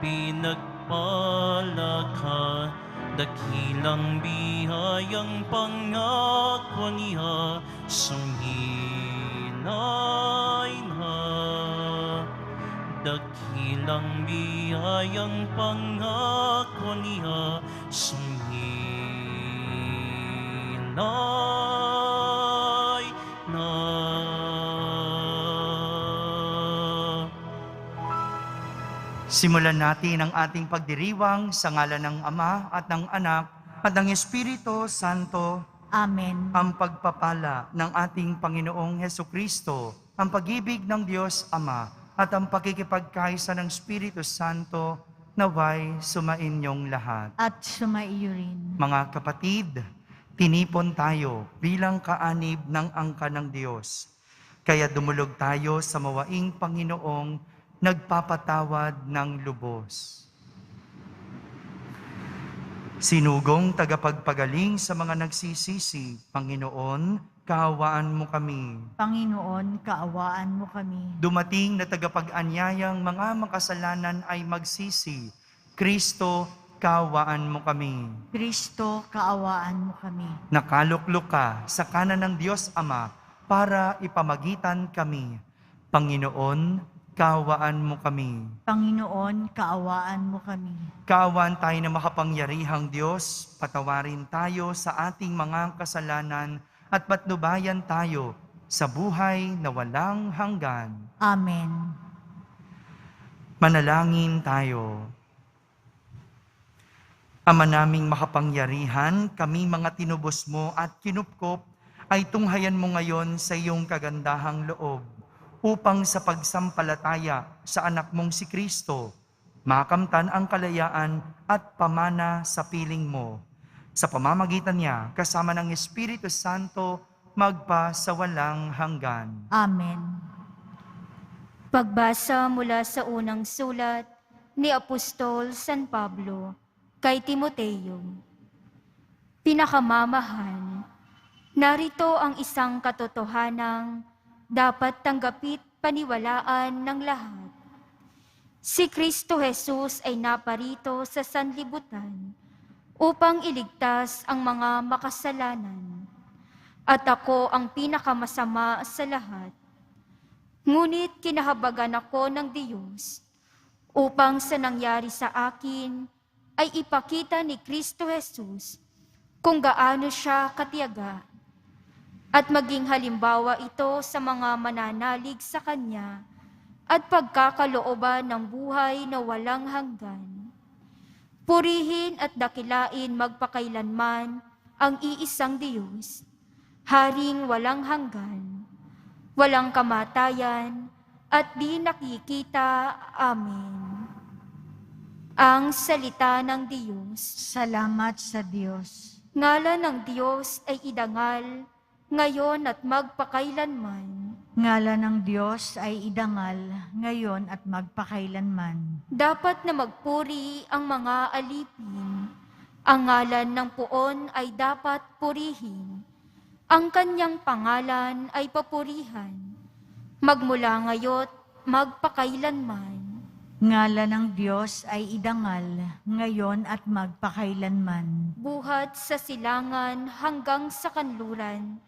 Pinagpala ka, dakilang biyayang pangako niya, sumilay na. Dakilang biyayang pangako niya, sumilay na. Simulan natin ang ating pagdiriwang sa ngalan ng Ama at ng Anak at ng Espiritu Santo. Amen. Ang pagpapala ng ating Panginoong Hesukristo, ang pag-ibig ng Diyos Ama at ang pakikipagkaisa ng Espiritu Santo naway sumainyong lahat. At sumaiyo rin. Mga kapatid, tinipon tayo bilang kaanib ng angka ng Diyos. Kaya dumulog tayo sa mawaing Panginoong nagpapatawad ng lubos. Sinugong tagapagpagaling sa mga nagsisisi, Panginoon, kaawaan mo kami. Panginoon, kaawaan mo kami. Dumating na tagapag-anyayang mga makasalanan ay magsisi, Kristo, kaawaan mo kami. Kristo, kaawaan mo kami. Nakaluklok ka sa kanan ng Diyos Ama para ipamagitan kami. Panginoon, kaawaan mo kami. Panginoon, kaawaan mo kami. Kaawaan tayo na makapangyarihang Diyos, patawarin tayo sa ating mga kasalanan at patnubayan tayo sa buhay na walang hanggan. Amen. Manalangin tayo. Ama naming makapangyarihan, kami mga tinubos mo at kinupkop ay tunghayan mo ngayon sa iyong kagandahang loob upang sa pagsampalataya sa anak mong si Kristo, makamtan ang kalayaan at pamana sa piling mo. Sa pamamagitan niya, kasama ng Espiritu Santo, magpa sa walang hanggan. Amen. Pagbasa mula sa unang sulat ni Apostol San Pablo kay Timoteo. Pinakamamahal, narito ang isang katotohanang dapat tanggapit paniwalaan ng lahat. Si Kristo Jesus ay naparito sa sanlibutan upang iligtas ang mga makasalanan. At ako ang pinakamasama sa lahat. Ngunit kinahabagan ako ng Diyos upang sa nangyari sa akin ay ipakita ni Kristo Jesus kung gaano siya katiyaga at maging halimbawa ito sa mga mananalig sa Kanya at pagkakalooban ng buhay na walang hanggan. Purihin at dakilain magpakailanman ang iisang Diyos, Haring walang hanggan, walang kamatayan, at di nakikita. Amen. Ang salita ng Diyos. Salamat sa Diyos. Ngalan ng Diyos ay idangal, ngayon at magpakailanman. Ngalan ng Diyos ay idangal, ngayon at magpakailanman. Dapat na magpuri ang mga alipin. Ang ngalan ng Poon ay dapat purihin. Ang kanyang pangalan ay papurihan. Magmula ngayon, magpakailanman. Ngalan ng Diyos ay idangal, ngayon at magpakailanman. Buhat sa silangan hanggang sa kanluran.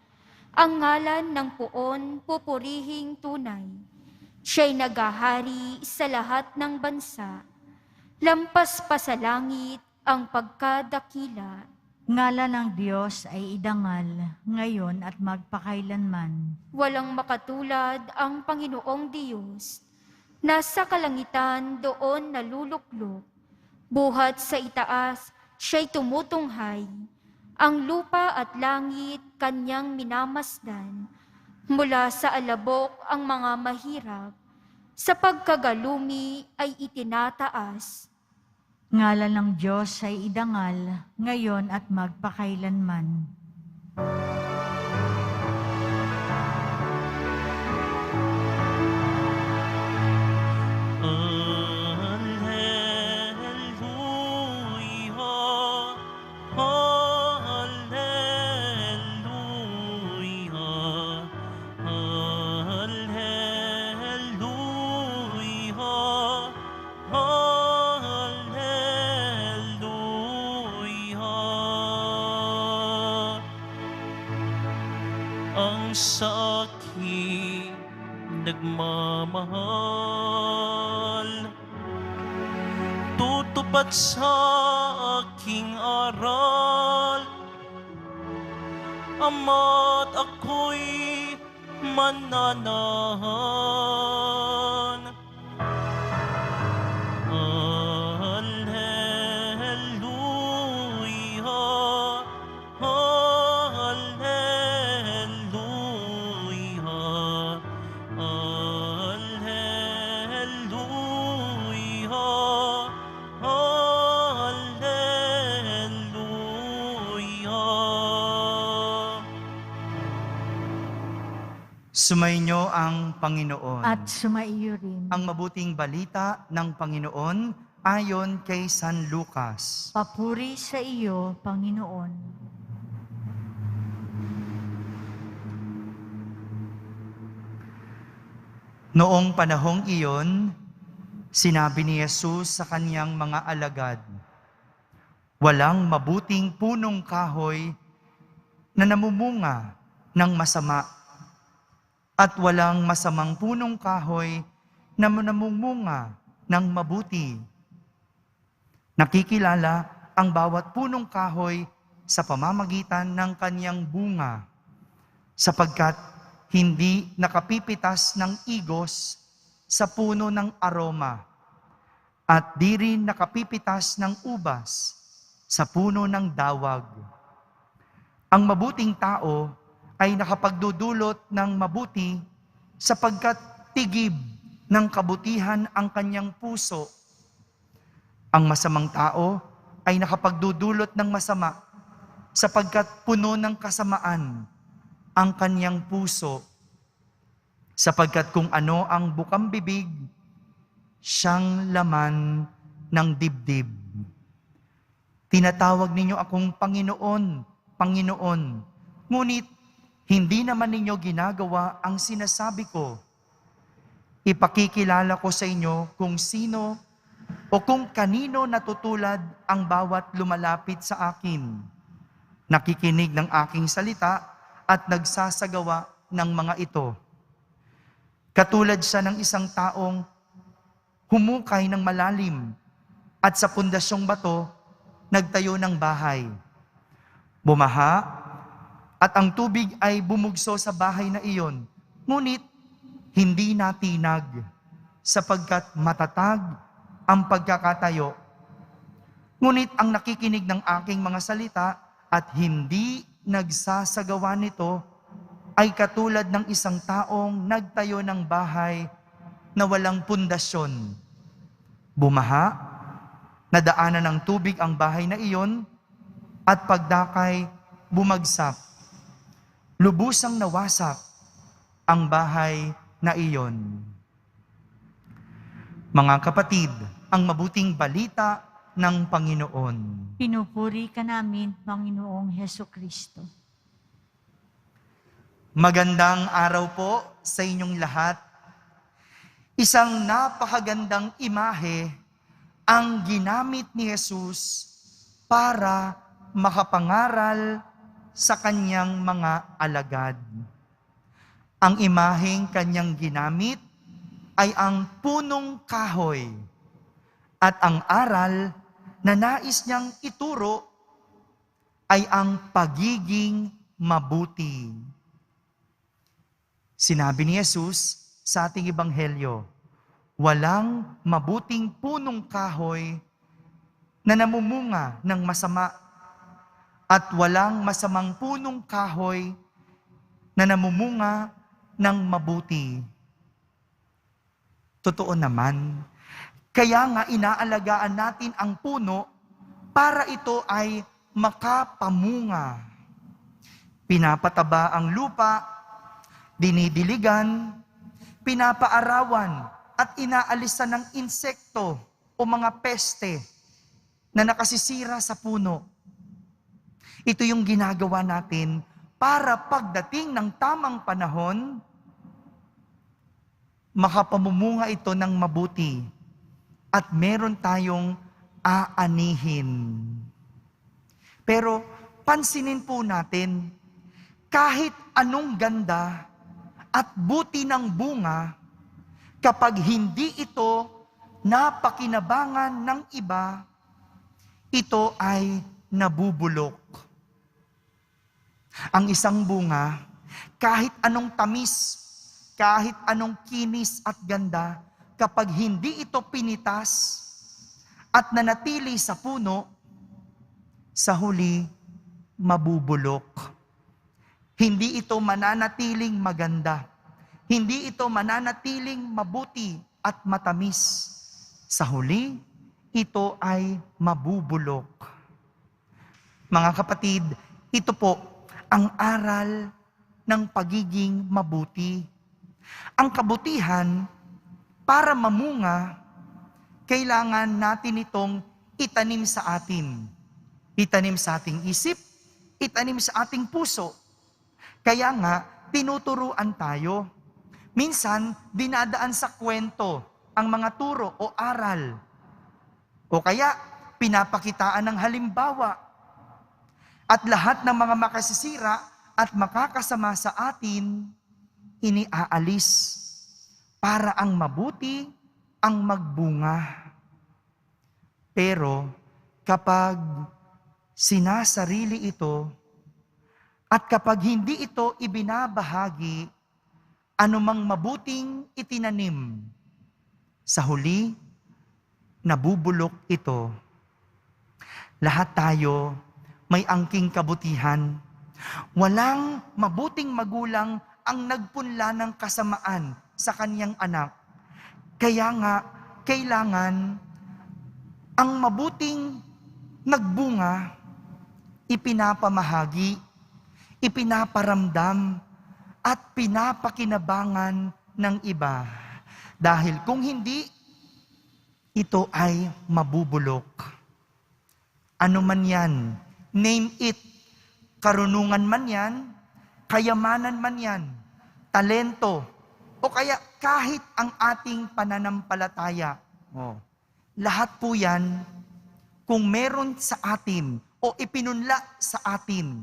Ang ngalan ng Poon pupurihing tunay. Siya'y naghahari sa lahat ng bansa. Lampas pa sa langit ang pagkadakila. Ngalan ng Diyos ay idangal, ngayon at magpakailanman. Walang makatulad ang Panginoong Diyos. Nasa kalangitan doon naluluklok. Buhat sa itaas, siya'y tumutunghay. Ang lupa at langit kanyang minamasdan. Mula sa alabok ang mga mahirap. Sa pagkagalumi ay itinataas. Ngalan ng Diyos ay idangal, ngayon at magpakailanman. sa akin nagmamahal. Tutupad sa aking aral, Ama't ako'y mananahan. Hallelujah, hallelujah, hallelujah, hallelujah. Sumainyo ang Panginoon. At sumaiyo rin. Ang mabuting balita ng Panginoon ayon kay San Lucas. Papuri sa iyo, Panginoon. Noong panahong iyon, sinabi ni Jesus sa kaniyang mga alagad, walang mabuting punong kahoy na namumunga ng masama at walang masamang punong kahoy na namumunga ng mabuti. Nakikilala ang bawat punong kahoy sa pamamagitan ng kaniyang bunga, sapagkat hindi nakapipitas ng igos sa puno ng aroma, at di rin nakapipitas ng ubas sa puno ng dawag. Ang mabuting tao ay nakapagdudulot ng mabuti sapagkat tigib ng kabutihan ang kanyang puso. Ang masamang tao ay nakapagdudulot ng masama sapagkat puno ng kasamaan ang kanyang puso. Sapagkat kung ano ang bukang bibig, siyang laman ng dibdib. Tinatawag ninyo akong Panginoon, Panginoon, ngunit hindi naman ninyo ginagawa ang sinasabi ko. Ipakikilala ko sa inyo kung sino o kung kanino natutulad ang bawat lumalapit sa akin, nakikinig ng aking salita at nagsasagawa ng mga ito. Katulad siya ng isang taong humukay ng malalim at sa pundasyong bato nagtayo ng bahay. Bumaha at ang tubig ay bumugso sa bahay na iyon, ngunit hindi natinag sapagkat matatag ang pagkakatayo. Ngunit ang nakikinig ng aking mga salita at hindi nagsasagawa nito ay katulad ng isang taong nagtayo ng bahay na walang pundasyon. Bumaha, nadaanan ng tubig ang bahay na iyon at pagdakay bumagsak. Lubusang nawasak ang bahay na iyon. Mga kapatid, ang mabuting balita ng Panginoon. Pinupuri ka namin, Panginoong Hesukristo. Magandang araw po sa inyong lahat. Isang napakagandang imahe ang ginamit ni Jesus para makapangaral sa kanyang mga alagad. Ang imaheng kanyang ginamit ay ang punong kahoy at ang aral na nais niyang ituro ay ang pagiging mabuti. Sinabi ni Jesus sa ating ebanghelyo, walang mabuting punong kahoy na namumunga ng masama at walang masamang punong kahoy na namumunga ng mabuti. Totoo naman, kaya nga inaalagaan natin ang puno para ito ay makapamunga. Pinapataba ang lupa, dinidiligan, pinapaarawan at inaalisan ng insekto o mga peste na nakasisira sa puno. Ito yung ginagawa natin para pagdating ng tamang panahon, makapamumunga ito ng mabuti at meron tayong aanihin. Pero pansinin po natin, kahit anong ganda at buti ng bunga, kapag hindi ito napakinabangan ng iba, ito ay nabubulok. Ang isang bunga, kahit anong tamis, kahit anong kinis at ganda, kapag hindi ito pinitas at nanatili sa puno, sa huli, mabubulok. Hindi ito mananatiling maganda. Hindi ito mananatiling mabuti at matamis. Sa huli, ito ay mabubulok. Mga kapatid, ito po ang aral ng pagiging mabuti. Ang kabutihan, para mamunga, kailangan natin itong itanim sa atin. Itanim sa ating isip, itanim sa ating puso. Kaya nga, tinuturuan tayo. Minsan, dinadaan sa kwento ang mga turo o aral. O kaya, pinapakitaan ng halimbawa. At lahat ng mga makasisira at makakasama sa atin, iniaalis para ang mabuti ang magbunga. Pero kapag sinasarili ito at kapag hindi ito ibinabahagi, anumang mabuting itinanim, sa huli, nabubulok ito. Lahat tayo may angking kabutihan. Walang mabuting magulang ang nagpunla ng kasamaan sa kanyang anak. Kaya nga, kailangan ang mabuting nagbunga, ipinapamahagi, ipinaparamdam, at pinapakinabangan ng iba. Dahil kung hindi, ito ay mabubulok. Ano man yan, name it, karunungan man yan, kayamanan man yan, talento, o kaya kahit ang ating pananampalataya. Lahat po yan, kung meron sa atin o ipinunla sa atin,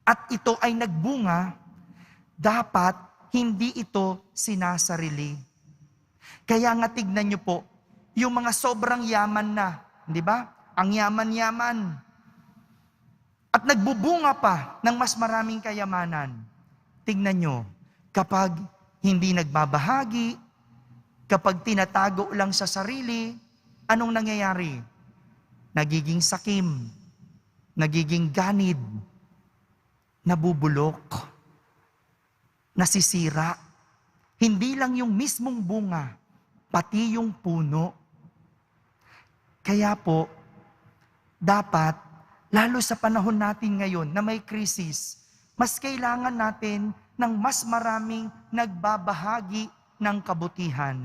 at ito ay nagbunga, dapat hindi ito sinasarili. Kaya nga tignan niyo po, yung mga sobrang yaman na, di ba? Ang yaman-yaman. At nagbubunga pa ng mas maraming kayamanan. Tignan nyo, kapag hindi nagbabahagi, kapag tinatago lang sa sarili, anong nangyayari? Nagiging sakim, nagiging ganid, nabubulok, nasisira. Hindi lang yung mismong bunga, pati yung puno. Kaya po, dapat, lalo sa panahon natin ngayon na may krisis, mas kailangan natin ng mas maraming nagbabahagi ng kabutihan.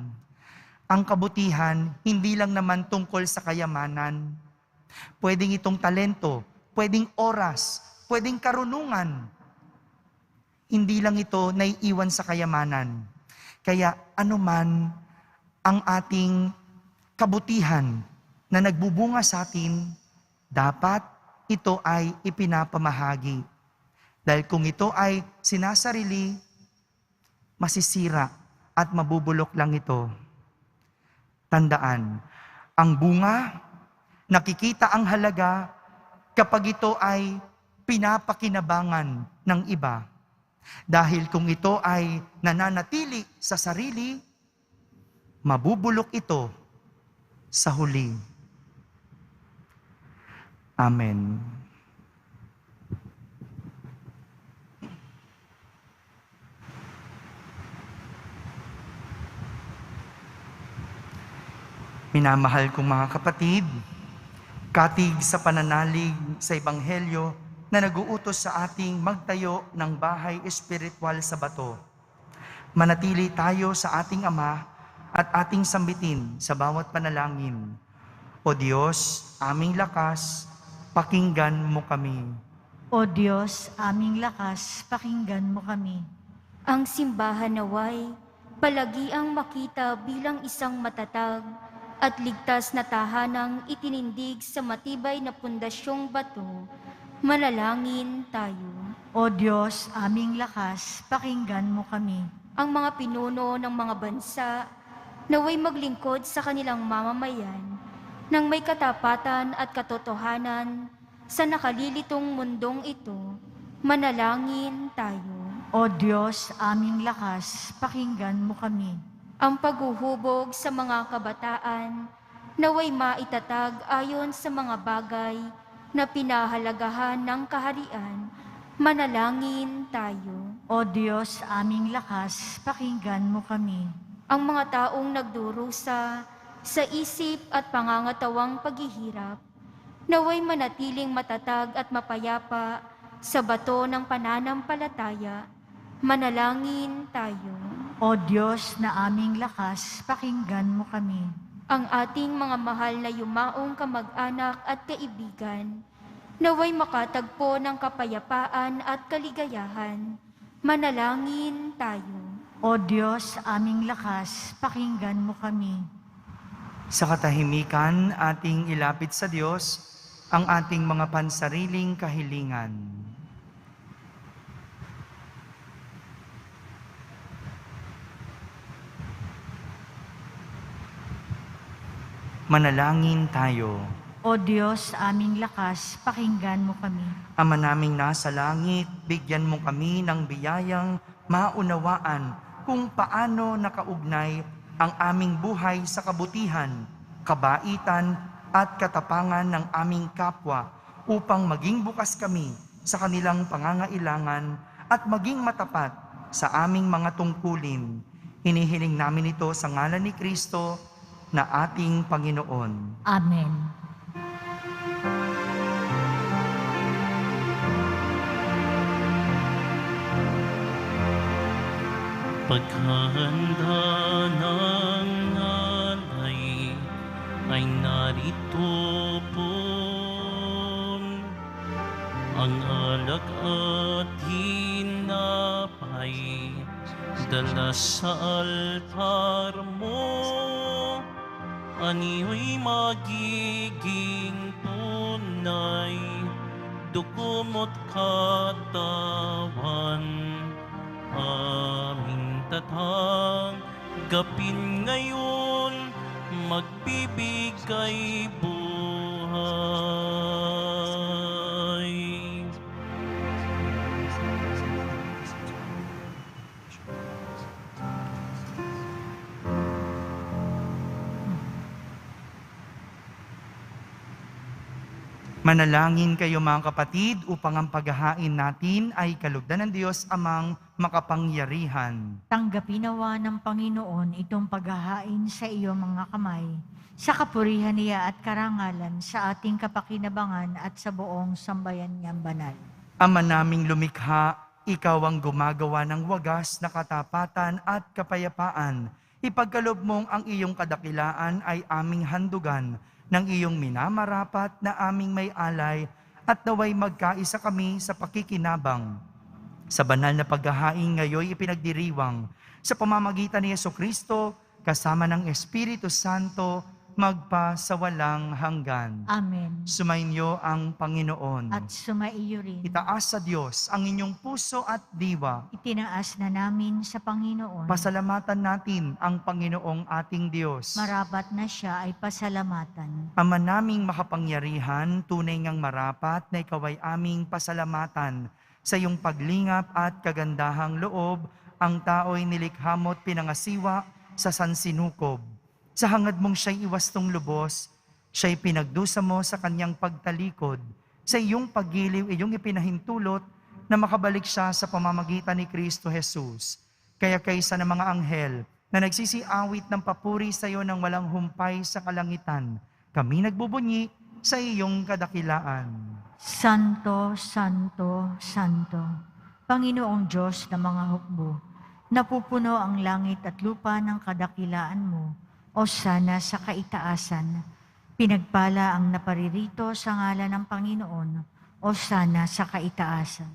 Ang kabutihan, hindi lang naman tungkol sa kayamanan. Pwedeng itong talento, pwedeng oras, pwedeng karunungan. Hindi lang ito naiiwan sa kayamanan. Kaya anuman ang ating kabutihan na nagbubunga sa atin, dapat ito ay ipinapamahagi. Dahil kung ito ay sinasarili, masisira at mabubulok lang ito. Tandaan, ang bunga, nakikita ang halaga kapag ito ay pinapakinabangan ng iba. Dahil kung ito ay nananatili sa sarili, mabubulok ito sa huli. Amen. Minamahal kong mga kapatid, katig sa pananalig sa Ebanghelyo na naguutos sa ating magtayo ng bahay espiritual sa bato. Manatili tayo sa ating Ama at ating sambitin sa bawat panalangin. O Diyos, aming lakas, pakinggan mo kami. O Diyos, aming lakas, pakinggan mo kami. Ang simbahan naway, palagi ang makita bilang isang matatag at ligtas na tahanang itinindig sa matibay na pundasyong bato. Manalangin tayo. O Diyos, aming lakas, pakinggan mo kami. Ang mga pinuno ng mga bansa, naway maglingkod sa kanilang mamamayan, nang may katapatan at katotohanan sa nakalilitong mundong ito. Manalangin tayo. O Diyos, aming lakas, pakinggan mo kami. Ang paghuhubog sa mga kabataan, naway maitatag ayon sa mga bagay na pinahalagahan ng kaharian. Manalangin tayo. O Diyos, aming lakas, pakinggan mo kami. Ang mga taong nagdurusa sa isip at pangangatawang paghihirap, naway manatiling matatag at mapayapa sa bato ng pananampalataya. Manalangin tayo. O Diyos na aming lakas, pakinggan mo kami. Ang ating mga mahal na yumaong kamag-anak at kaibigan, naway makatagpo ng kapayapaan at kaligayahan. Manalangin tayo. O Diyos, aming lakas, pakinggan mo kami. Sa katahimikan, ating ilapit sa Diyos ang ating mga pansariling kahilingan. Manalangin tayo. O Diyos, aming lakas, pakinggan mo kami. Ama naming nasa langit, bigyan mo kami ng biyayang maunawaan kung paano nakaugnay ang aming buhay sa kabutihan, kabaitan at katapangan ng aming kapwa upang maging bukas kami sa kanilang pangangailangan at maging matapat sa aming mga tungkulin. Hinihiling namin ito sa ngalan ni Kristo na ating Panginoon. Amen. Paghahanda ng nanay ay narito po ang alak at hinapay dala sa altar mo. Aniyo'y magiging tunay, dugo mo't katawan, aming tatanggapin ngayon, magbibigay buhay. Manalangin kayo mga kapatid upang ang paghahain natin ay kalugdan ng Diyos amang makapangyarihan. Tanggapin nawa ng Panginoon itong paghahain sa iyong mga kamay, sa kapurihan niya at karangalan sa ating kapakinabangan at sa buong sambayan niyang banal. Ama naming lumikha, ikaw ang gumagawa ng wagas na katapatan at kapayapaan. Ipagkaloob mong ang iyong kadakilaan ay aming handugan ng iyong minamarapat na aming may alay at naway magkaisa kami sa pakikinabang. Sa banal na paghahain ngayon ipinagdiriwang sa pamamagitan ni Jesucristo kasama ng Espiritu Santo magpa sa walang hanggan. Amen. Sumainyo ang Panginoon. At sumaiyo rin. Itaas sa Diyos ang inyong puso at diwa. Itinaas na namin sa Panginoon. Pasalamatan natin ang Panginoong ating Diyos. Marapat na siya ay pasalamatan. Ama naming makapangyarihan, tunay ngang marapat na ikaw ay aming pasalamatan. Sa iyong paglingap at kagandahang loob, ang tao'y nilikha mo't pinangasiwa sa sansinukob. Sa hangad mong siya'y iwastong lubos, siya'y pinagdusa mo sa kanyang pagtalikod. Sa iyong paggiliw, iyong ipinahintulot na makabalik siya sa pamamagitan ni Kristo Jesus. Kaya kaysa ng mga anghel na nagsisiawit ng papuri sa iyo ng walang humpay sa kalangitan, kami nagbubunyi sa iyong kadakilaan. Santo, Santo, Santo, Panginoong Diyos ng mga hukbo, napupuno ang langit at lupa ng kadakilaan mo, o sana sa kaitaasan. Pinagpala ang naparirito sa ngalan ng Panginoon, o sana sa kaitaasan.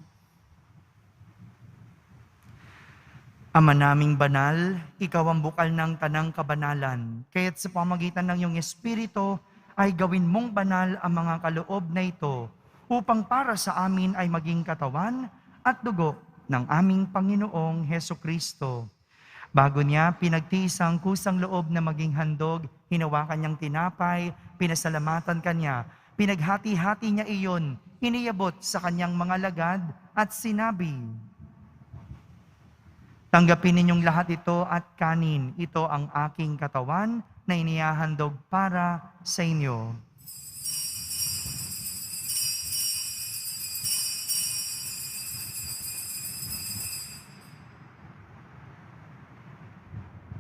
Ama naming banal, ikaw ang bukal ng tanang kabanalan, kaya't sa pamagitan ng iyong Espiritu ay gawin mong banal ang mga kaloob na ito, upang para sa amin ay maging katawan at dugo ng aming Panginoong Heso Kristo. Bago niya pinagtiis ang kusang loob na maging handog, hinawakan niyang tinapay, pinasalamatan kanya, pinaghati-hati niya iyon, iniyabot sa kanyang mga lagad at sinabi, "Tanggapin ninyong lahat ito at kanin, ito ang aking katawan na inihahandog para sa inyo."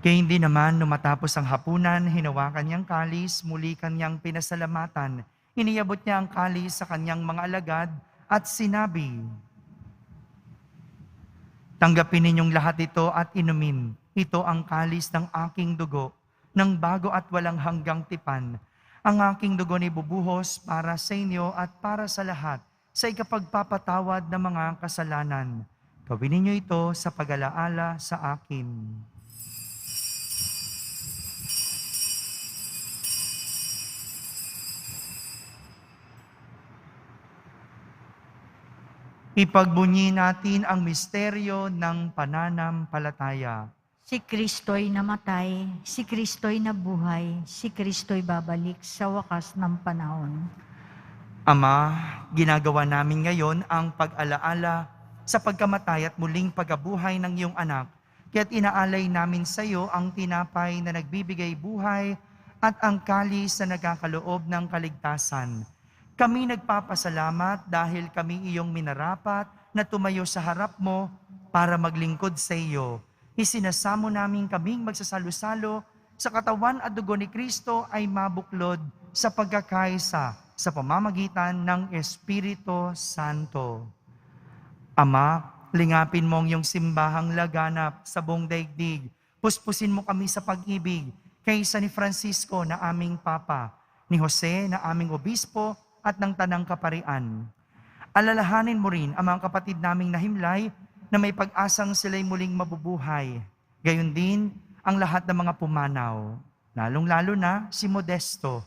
Kaya hindi naman matapos ang hapunan, hinawakan niyang kalis, muli kanyang pinasalamatan. Iniyabot niya ang kalis sa kanyang mga alagad at sinabi, "Tanggapin ninyong lahat ito at inumin. Ito ang kalis ng aking dugo, ng bago at walang hanggang tipan. Ang aking dugo ni bubuhos para sa inyo at para sa lahat, sa ikapagpapatawad ng mga kasalanan. Gawin ninyo ito sa pag-alaala sa akin." Ipagbunyi natin ang misteryo ng pananampalataya. Si Kristo'y namatay, si Kristo'y nabuhay, si Kristo'y babalik sa wakas ng panahon. Ama, ginagawa namin ngayon ang pag-alaala sa pagkamatay at muling pagkabuhay ng iyong anak, kaya't inaalay namin sa iyo ang tinapay na nagbibigay buhay at ang kalis na nagkakaloob ng kaligtasan. Kami nagpapasalamat dahil kami iyong minarapat na tumayo sa harap mo para maglingkod sa iyo. Isinasamo namin kaming magsasalo-salo sa katawan at dugo ni Kristo ay mabuklod sa pagkakaisa sa pamamagitan ng Espiritu Santo. Ama, lingapin mo ang iyong simbahang laganap sa buong daigdig. Puspusin mo kami sa pag-ibig kaysa ni Francisco na aming Papa, ni Jose na aming Obispo, at ng Tanang Kaparian. Alalahanin mo rin ang mga kapatid naming nahimlay na may pag-asang sila'y muling mabubuhay. Gayon din ang lahat ng mga pumanaw, lalong-lalo na si Modesto.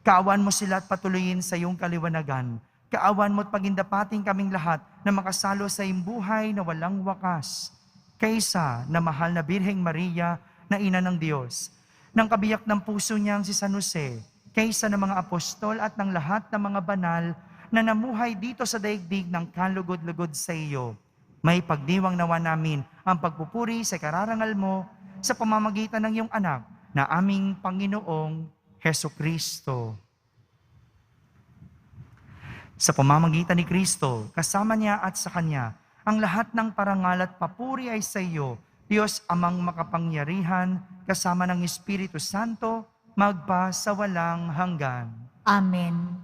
Kaawan mo sila at patuloyin sa iyong kaliwanagan. Kaawan mo at pagindapating kaming lahat na makasalo sa iyong buhay na walang wakas. Kaysa na mahal na Birheng Maria na Ina ng Diyos, ng kabiyak ng puso niyang si San Jose, kaysa ng mga apostol at ng lahat ng mga banal na namuhay dito sa daigdig ng kalugod-lugod sa iyo. May pagdiwang nawa namin ang pagpupuri sa kararangal mo sa pamamagitan ng iyong anak na aming Panginoong Heso Kristo. Sa pamamagitan ni Kristo, kasama niya at sa Kanya, ang lahat ng parangal at papuri ay sa iyo, Diyos Amang makapangyarihan, kasama ng Espiritu Santo, magpa sa walang hanggan. Amen.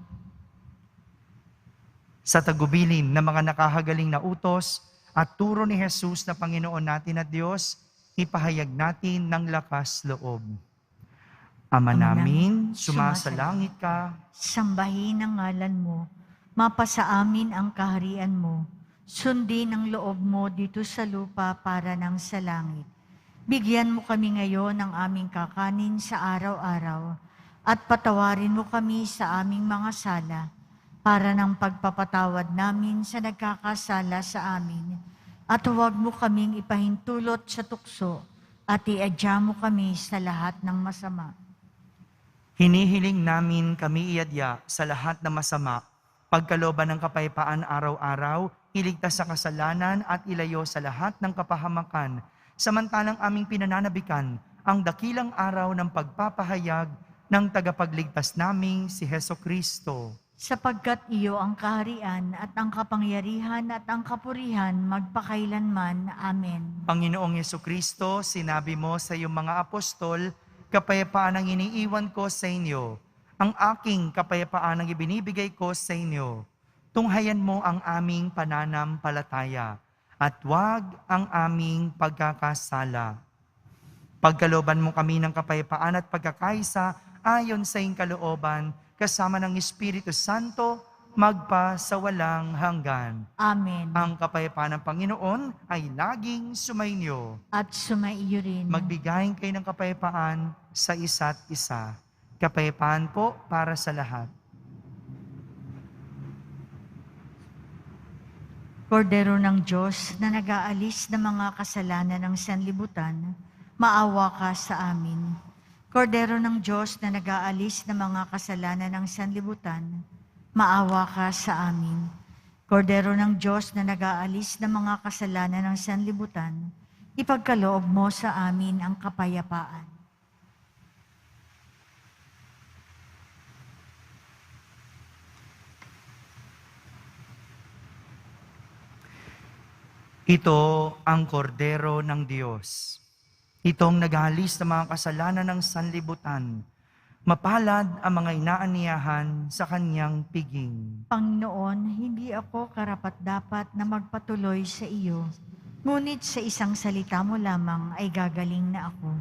Sa tagubilin ng mga nakahagaling na utos at turo ni Jesus na Panginoon natin at Diyos, ipahayag natin ng lakas loob. Ama namin, sumasalangit ka, Sambahin ang ngalan mo, mapasa amin ang kaharian mo, sundin ang loob mo dito sa lupa para ng sa langit. Bigyan mo kami ngayon ng aming kakanin sa araw-araw at patawarin mo kami sa aming mga sala para ng pagpapatawad namin sa nagkakasala sa amin. At huwag mo kaming ipahintulot sa tukso at iadya mo kami sa lahat ng masama. hinihiling namin kami iadya sa lahat ng masama, pagkalooban ng kapayapaan araw-araw, iligtas sa kasalanan at ilayo sa lahat ng kapahamakan, samantalang aming pinananabikan ang dakilang araw ng pagpapahayag ng tagapagligtas naming si Heso Kristo. Sapagkat iyo ang kaharian at ang kapangyarihan at ang kapurihan magpakailanman. Amen. Panginoong Heso Kristo, sinabi mo sa iyong mga apostol, kapayapaan ang iniiwan ko sa inyo. Ang aking kapayapaan ang ibinibigay ko sa inyo. Tunghayan mo ang aming pananampalataya at wag ang aming pagkakasala. Pagkalooban mo kami ng kapayapaan at pagkakaisa ayon sa iyong kalooban, kasama ng Espiritu Santo, magpa sa walang hanggan. Amen. Ang kapayapaan ng Panginoon ay laging sumainyo. At sumaiyo rin. Magbigayin kayo ng kapayapaan sa isa't isa. Kapayapaan po para sa lahat. Kordero ng Diyos na nag-aalis ng mga kasalanan ng sanlibutan, maawa ka sa amin. Kordero ng Diyos na nag-aalis ng mga kasalanan ng sanlibutan, maawa ka sa amin. Kordero ng Diyos na nag-aalis ng mga kasalanan ng sanlibutan, ipagkaloob mo sa amin ang kapayapaan. Ito ang kordero ng Diyos. Itong nag-aalis ng mga kasalanan ng sanlibutan. Mapalad ang mga inaaniyahan sa kanyang piging. Panginoon, hindi ako karapat-dapat na magpatuloy sa iyo, ngunit sa isang salita mo lamang ay gagaling na ako.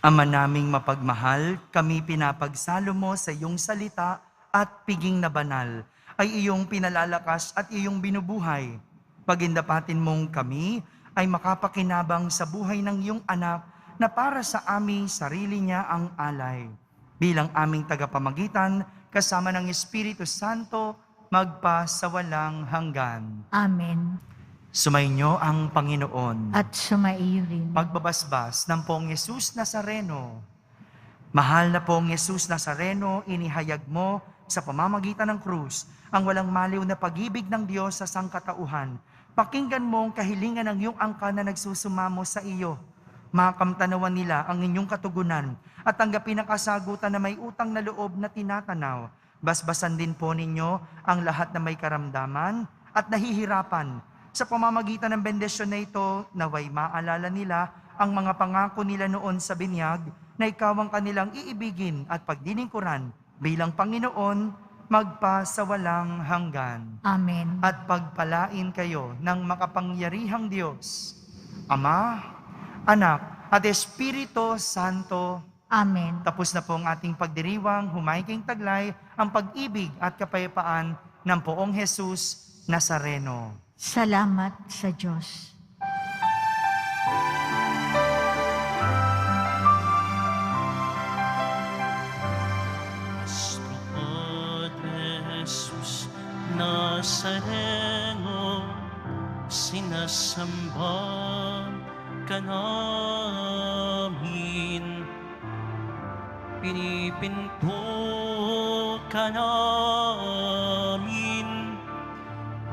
Ama naming mapagmahal, kami pinapagsalo mo sa iyong salita at piging na banal, ay iyong pinalalakas at iyong binubuhay. Pagindapatin mong kami ay makapakinabang sa buhay ng iyong anak na para sa aming sarili niya ang alay. Bilang aming tagapamagitan, kasama ng Espiritu Santo, magpa sa walang hanggan. Amen. Sumainyo ang Panginoon. At sumaiyo rin. Pagbabasbas ng Poong Yesus Nazareno. Mahal na Poong Yesus Nazareno, inihayag mo sa pamamagitan ng krus ang walang maliw na pag-ibig ng Diyos sa sangkatauhan. Pakinggan mo ang kahilingan ng iyong angkan na nagsusumamo sa iyo. Makamtanawan nila ang inyong katugunan at tanggapin ang kasagutan na may utang na loob na tinatanaw. Basbasan din po ninyo ang lahat na may karamdaman at nahihirapan. Sa pamamagitan ng bendisyon na ito, naway maalala nila ang mga pangako nila noon sa binyag na ikaw ang kanilang iibigin at pagdilingkuran bilang Panginoon magpa sa walang hanggan. Amen. At pagpalain kayo ng makapangyarihang Diyos, Ama, Anak, at Espiritu Santo. Amen. Tapos na po ang ating pagdiriwang, humayging taglay ang pag-ibig at kapayapaan ng Poong Jesus Nazareno. Salamat sa Diyos. Nuestro Padre Jesus Nazareno, sinasamba ka namin, pinipinto ka namin,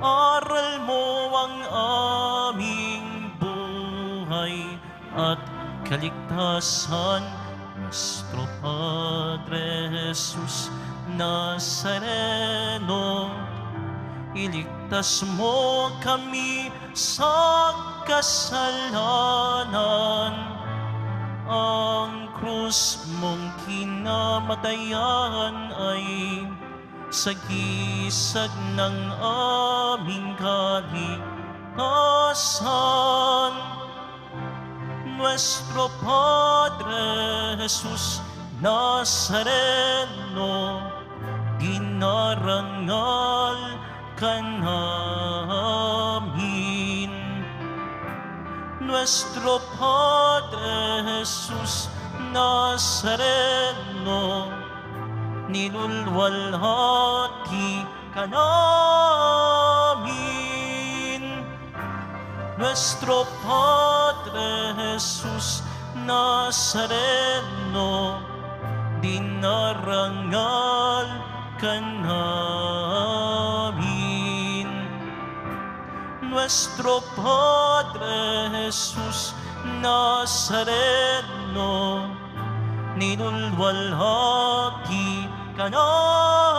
aral mo ang aming buhay at kaligtasan. Nuestro Padre Jesus Nazareno, iligtas mo kami sa kasalanan. Ang krus mong kinamatayan ay sagisag ng aming kaligtasan. Nuestro Padre Jesus Nazareno, dinarangal ka namin. Nuestro Padre Jesus Nazareno, nilulwalhati ka namin. Nuestro Padre Jesus Nazareno, dinarangal ka namin. Nuestro Padre Jesus Nazareno, nilulwalhati ka namin.